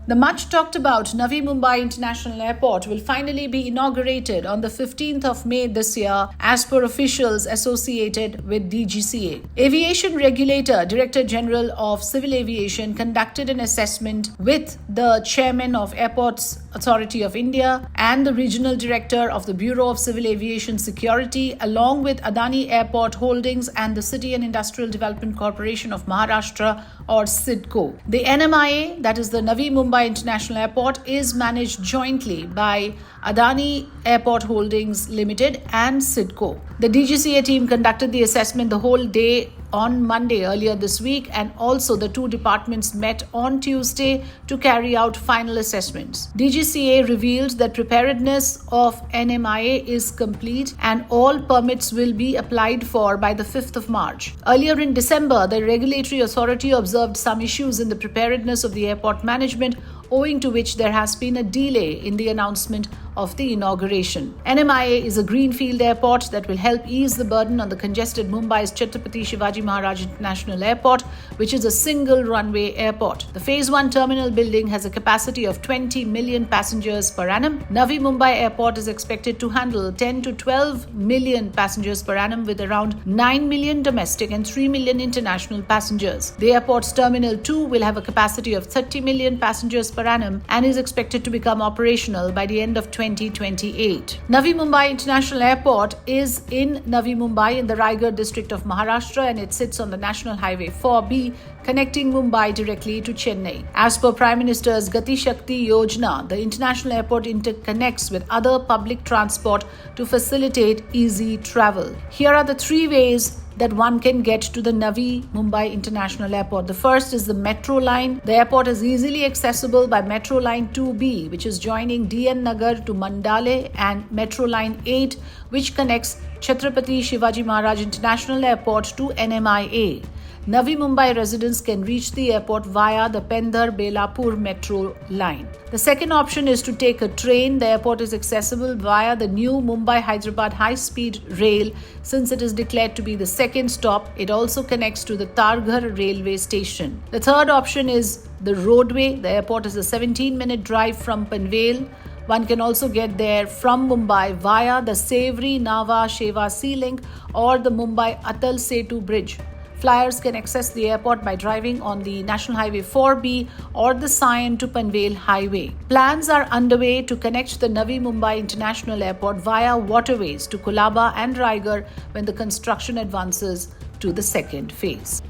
The much talked about Navi Mumbai International Airport will finally be inaugurated on the 15th of May this year, as per officials associated with DGCA. Aviation Regulator, Director General of Civil Aviation, conducted an assessment with the Chairman of Airports Authority of India and the Regional Director of the Bureau of Civil Aviation Security, along with Adani Airport Holdings and the City and Industrial Development Corporation of Maharashtra, or CIDCO. The NMIA, that is the Navi Mumbai International Airport, is managed jointly by Adani Airport Holdings Limited and CIDCO. The DGCA team conducted the assessment the whole day on Monday earlier this week, and also the two departments met on Tuesday to carry out final assessments. DGCA revealed that preparedness of NMIA is complete and all permits will be applied for by the 5th of March. Earlier in December, the regulatory authority observed some issues in the preparedness of the airport management, owing to which there has been a delay in the announcement of the inauguration. NMIA is a greenfield airport that will help ease the burden on the congested Mumbai's Chhatrapati Shivaji Maharaj International Airport, which is a single runway airport. The Phase 1 terminal building has a capacity of 20 million passengers per annum. Navi Mumbai Airport is expected to handle 10 to 12 million passengers per annum, with around 9 million domestic and 3 million international passengers. The airport's Terminal 2 will have a capacity of 30 million passengers per annum and is expected to become operational by the end of 2028. Navi Mumbai International Airport is in Navi Mumbai in the Raigad district of Maharashtra, and it sits on the National Highway 4B, connecting Mumbai directly to Chennai. As per Prime Minister's Gati Shakti Yojana, the international airport interconnects with other public transport to facilitate easy travel. Here are the three ways that one can get to the Navi Mumbai International Airport. The first is the metro line. The airport is easily accessible by Metro Line 2B, which is joining DN Nagar to Mandale, and Metro Line 8, which connects Chhatrapati Shivaji Maharaj International Airport to NMIA. Navi Mumbai residents can reach the airport via the Pendhar-Belapur metro line. The second option is to take a train. The airport is accessible via the new Mumbai-Hyderabad high-speed rail, since it is declared to be the second stop. It also connects to the Targhar railway station. The third option is the roadway. The airport is a 17-minute drive from Panvel. One can also get there from Mumbai via the Sevri Nava Sheva Sea Link or the Mumbai Atal Setu Bridge. Flyers can access the airport by driving on the National Highway 4B or the Sion to Panvel Highway. Plans are underway to connect the Navi Mumbai International Airport via waterways to Kolaba and Raigarh when the construction advances to the second phase.